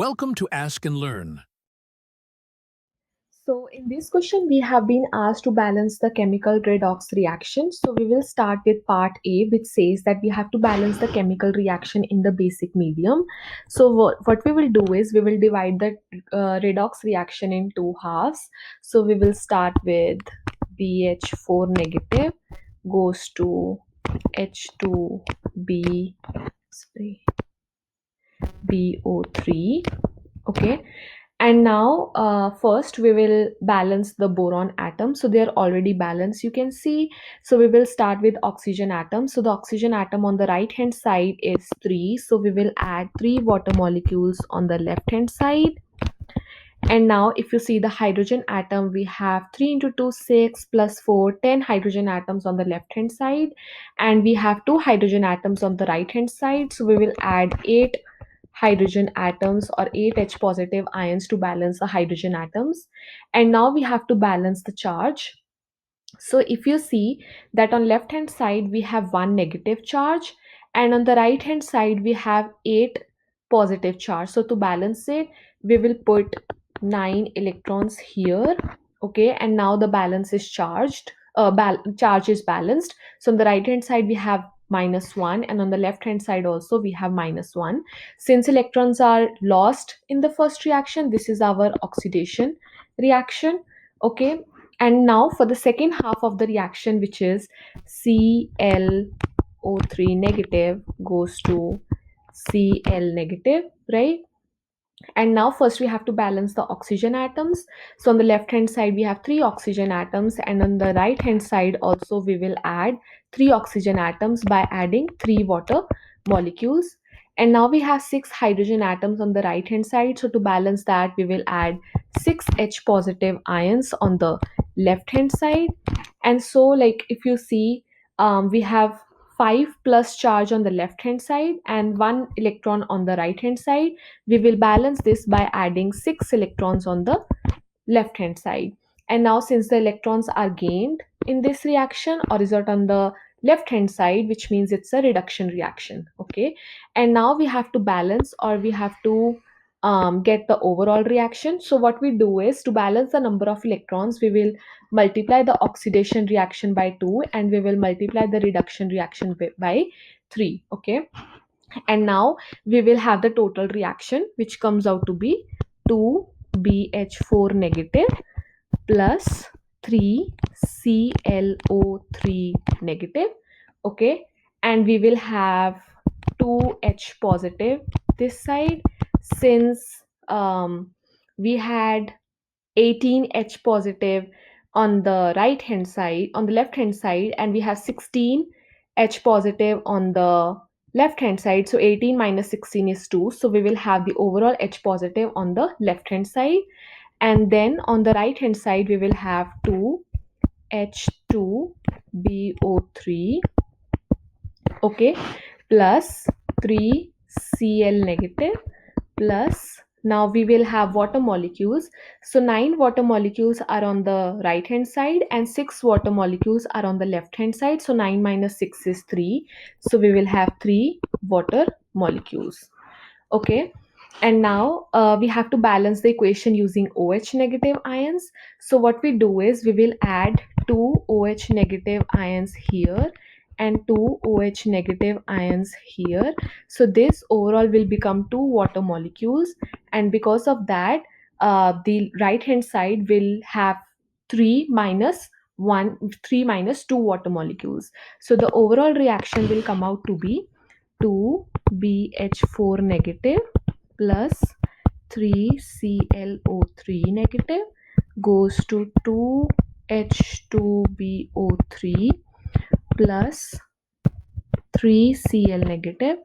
Welcome to Ask and Learn. So in this question, we have been asked to balance the chemical redox reaction. So we will start with part A, which says that we have to balance the chemical reaction in the basic medium. So what we will do is we will divide the redox reaction in two halves. So we will start with BH4 negative goes to H2B, sorry, BO3. Okay, and now first we will balance the boron atom, so they are already balanced, you can see. So we will start with oxygen atom. So the oxygen atom on the right hand side is 3, so we will add 3 water molecules on the left hand side. And now if you see the hydrogen atom, we have 3 into 2 6 plus 4 10 hydrogen atoms on the left hand side, and we have 2 hydrogen atoms on the right hand side, so we will add 8 hydrogen atoms or 8 H positive ions to balance the hydrogen atoms. And now we have to balance the charge. So if you see that on left hand side we have one negative charge, and on the right hand side we have 8 positive charge. So to balance it, we will put 9 electrons here. Okay, and now the balance is charged, charge is balanced. So on the right hand side we have -1, and on the left hand side also we have -1. Since electrons are lost in the first reaction, this is our oxidation reaction. Okay, and now for the second half of the reaction, which is ClO3 negative goes to Cl negative, right? And now first we have to balance the oxygen atoms. So on the left hand side we have 3 oxygen atoms, and on the right hand side also we will add 3 oxygen atoms by adding 3 water molecules. And now we have 6 hydrogen atoms on the right hand side, so to balance that we will add 6 H positive ions on the left hand side. And so like if you see, we have 5 plus charge on the left hand side and 1 electron on the right hand side. We will balance this by adding 6 electrons on the left hand side. And now since the electrons are gained in this reaction or result on the left hand side, which means it's a reduction reaction. Okay, and now we have to balance, or we have to get the overall reaction. So what we do is, to balance the number of electrons, we will multiply the oxidation reaction by 2, and we will multiply the reduction reaction by 3. Okay, and now we will have the total reaction, which comes out to be 2BH4 negative plus 3ClO3 negative. Okay, and we will have 2H positive this side, since we had 18H positive on the right hand side, on the left hand side, and we have 16H positive on the left hand side. So 18 minus 16 is 2, so we will have the overall H positive on the left hand side. And then on the right hand side we will have 2H2BO3, okay, plus 3Cl negative, plus now we will have water molecules. So 9 water molecules are on the right hand side and 6 water molecules are on the left hand side. So 9 minus 6 is 3, so we will have 3 water molecules. Okay, and now we have to balance the equation using OH negative ions. So what we do is we will add 2 OH negative ions here and 2 OH negative ions here. So this overall will become 2 water molecules, and because of that, the right hand side will have 3 minus 1, 3 minus 2 water molecules. So the overall reaction will come out to be 2BH4 negative plus 3ClO3 negative goes to 2H2BO3 plus 3Cl negative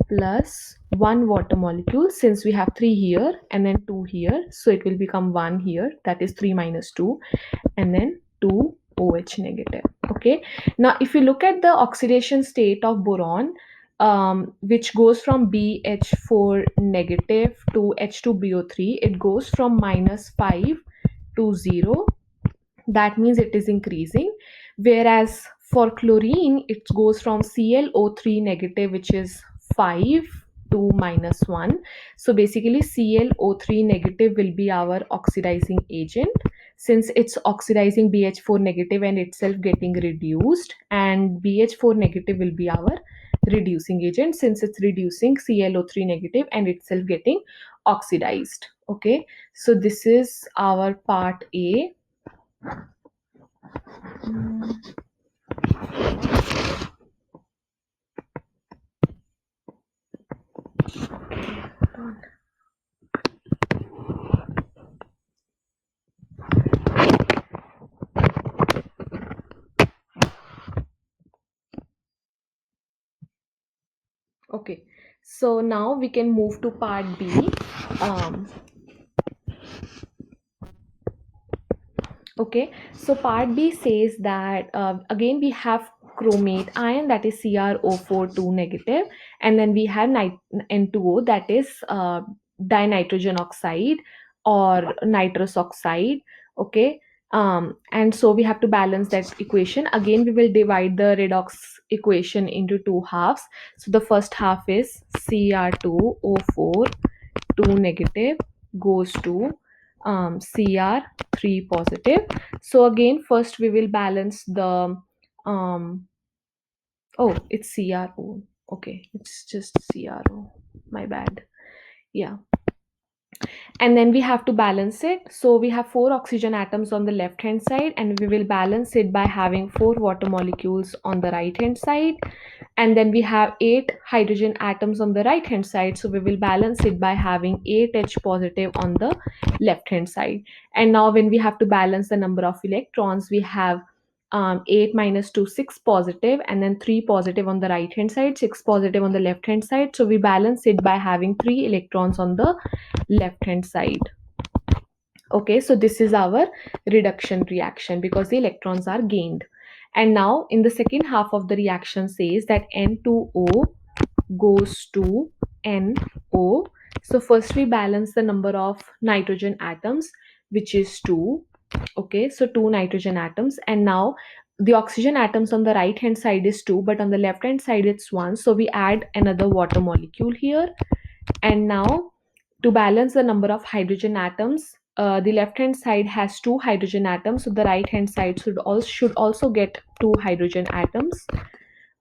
plus 1 water molecule, since we have 3 here and then 2 here, so it will become 1 here, that is 3 minus 2, and then 2 OH negative. Okay, now if you look at the oxidation state of boron, which goes from BH4 negative to H2BO3, it goes from -5 to 0. That means it is increasing. Whereas for chlorine, it goes from ClO3 negative, which is 5, 2 minus 1. So basically ClO3 negative will be our oxidizing agent, since it's oxidizing BH4 negative and itself getting reduced, and BH4 negative will be our reducing agent since it's reducing ClO3 negative and itself getting oxidized. Okay, so this is our part A. Okay, so now we can move to part B. Um, Okay, so part B says that again we have chromate ion, that is CrO4 2 negative, and then we have N2O, that is dinitrogen oxide or nitrous oxide. Okay, and so we have to balance that equation. Again, we will divide the redox equation into two halves. So the first half is Cr2O4 2 negative goes to Cr3 positive. So again, first we will balance the oh, it's CRO. Okay, it's just CRO. My bad. Yeah, and then we have to balance it. So we have 4 oxygen atoms on the left hand side, and we will balance it by having 4 water molecules on the right hand side. And then we have 8 hydrogen atoms on the right hand side, so we will balance it by having 8H positive on the left hand side. And now when we have to balance the number of electrons, we have 8 minus 2 6 positive, and then 3 positive on the right hand side, 6 positive on the left hand side. So we balance it by having 3 electrons on the left hand side. Okay, so this is our reduction reaction because the electrons are gained. And now in the second half of the reaction says that N2O goes to NO. So first we balance the number of nitrogen atoms, which is 2. Okay, so 2 nitrogen atoms, and now the oxygen atoms on the right hand side is 2, but on the left hand side it's 1. So we add another water molecule here. And now to balance the number of hydrogen atoms, the left hand side has 2 hydrogen atoms, so the right hand side should also get 2 hydrogen atoms.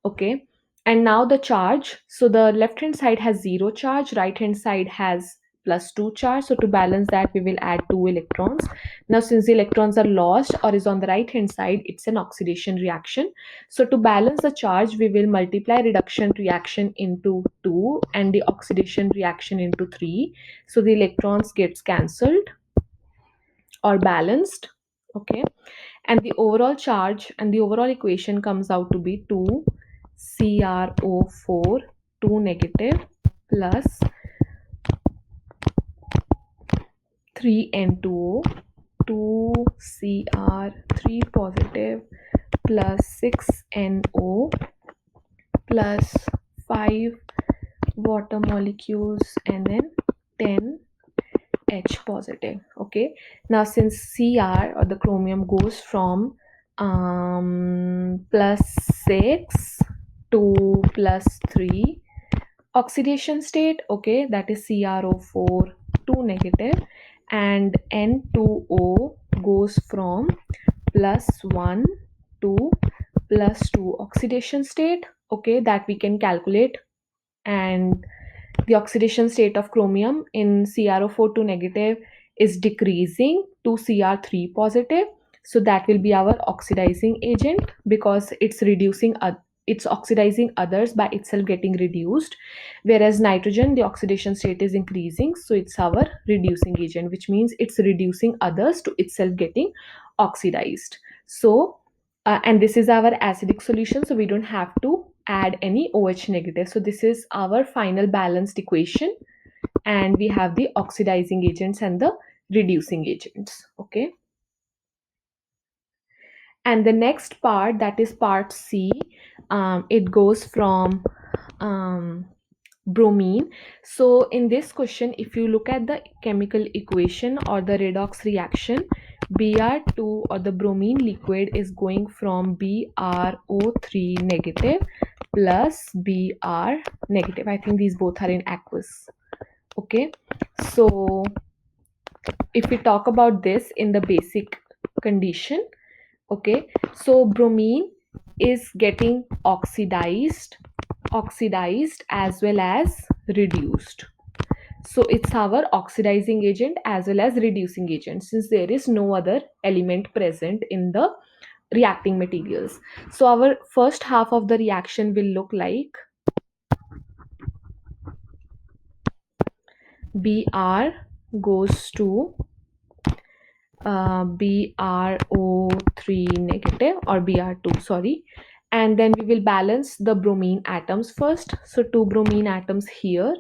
Okay, and now the charge, so the left hand side has 0 charge, right hand side has plus 2 charge. So to balance that, we will add 2 electrons. Now since the electrons are lost or is on the right hand side, it's an oxidation reaction. So to balance the charge, we will multiply reduction reaction into 2 and the oxidation reaction into 3. So the electrons gets cancelled or balanced. Okay, and the overall charge and the overall equation comes out to be 2 CrO4 2 negative plus 3 N2O 2 Cr3 positive plus 6 NO plus 5 water molecules and then 10 H positive. Okay, now since Cr or the chromium goes from plus 6 to plus 3 oxidation state, okay, that is CrO4 2 negative, and N2O goes from plus 1 to plus 2 oxidation state, okay, that we can calculate. And the oxidation state of chromium in CrO4 2 negative is decreasing to Cr3 positive. So that will be our oxidizing agent because it's oxidizing others by itself getting reduced. Whereas nitrogen, the oxidation state is increasing, so it's our reducing agent, which means it's reducing others to itself getting oxidized. So and this is our acidic solution, so we don't have to add any OH negative. So this is our final balanced equation, and we have the oxidizing agents and the reducing agents. Okay, and the next part, that is part C, it goes from bromine. So in this question, if you look at the chemical equation or the redox reaction, Br2 or the bromine liquid is going from BrO3 negative plus Br negative. I think these both are in aqueous. Okay, so if we talk about this in the basic condition, okay, so bromine is getting oxidized as well as reduced. So it's our oxidizing agent as well as reducing agent, since there is no other element present in the reacting materials. So our first half of the reaction will look like Br goes to BrO3 negative, or Br2, sorry. And then we will balance the bromine atoms first. So two bromine atoms here.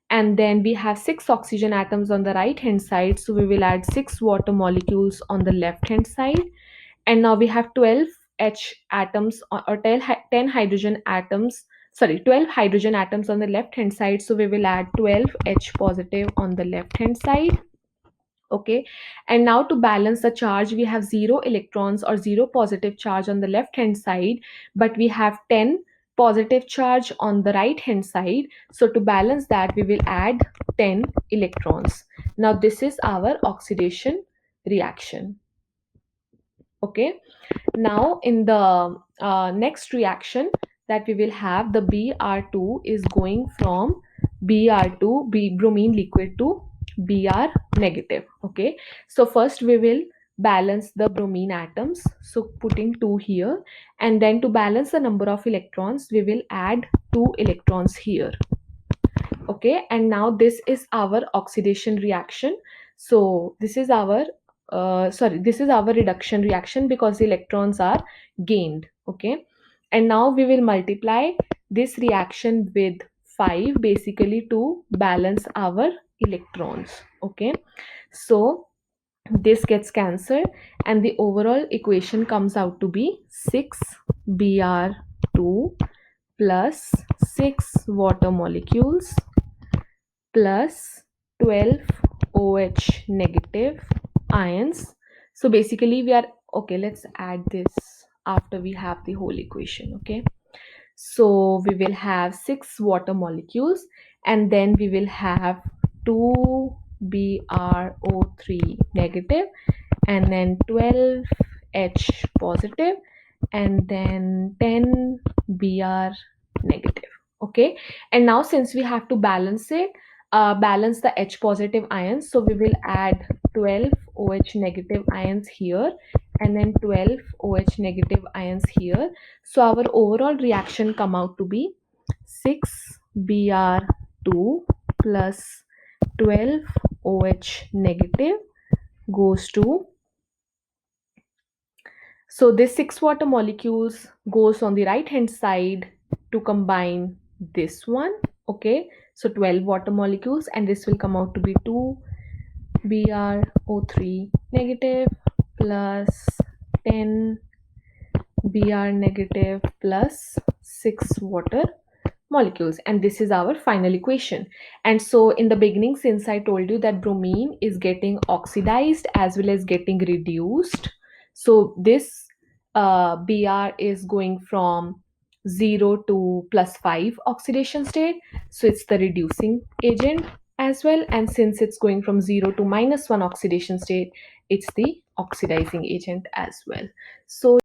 And then we have six oxygen atoms on the right hand side. So we will add six water molecules on the left hand side. And now we have 12 H atoms, or 10 hydrogen atoms. Sorry, 12 hydrogen atoms on the left hand side. So we will add 12 H positive on the left hand side. Okay, and now to balance the charge, we have 0 electrons or 0 positive charge on the left hand side, but we have 10 positive charge on the right hand side. So to balance that, we will add 10 electrons. Now this is our oxidation reaction. Okay, now in the next reaction that we will have, the Br2 is going from Br2, bromine liquid, to Br negative. Okay, so first we will balance the bromine atoms, so putting 2 here, and then to balance the number of electrons, we will add 2 electrons here. Okay, and now this is our oxidation reaction. So this is our this is our reduction reaction, because the electrons are gained. Okay, and now we will multiply this reaction with 5, basically to balance our electrons. Okay, so this gets cancelled, and the overall equation comes out to be 6Br2 plus 6 water molecules plus 12 OH negative ions. So basically we are, okay, let's add this after we have the whole equation. Okay, so we will have 6 water molecules, and then we will have 2 BrO3 negative, and then 12 H positive, and then 10 Br negative. Okay, and now since we have to balance it, balance the H positive ions, so we will add 12 OH negative ions here, and then 12 OH negative ions here. So our overall reaction come out to be 6Br2 plus 12 OH negative goes to, so this 6 water molecules goes on the right hand side to combine this one. Okay, so 12 water molecules, and this will come out to be 2 BrO3 negative plus 10 Br negative plus 6 water molecules, and this is our final equation. And so in the beginning, since I told you that bromine is getting oxidized as well as getting reduced, so this Br is going from 0 to +5 oxidation state, so it's the reducing agent as well. And since it's going from 0 to -1 oxidation state, it's the oxidizing agent as well. So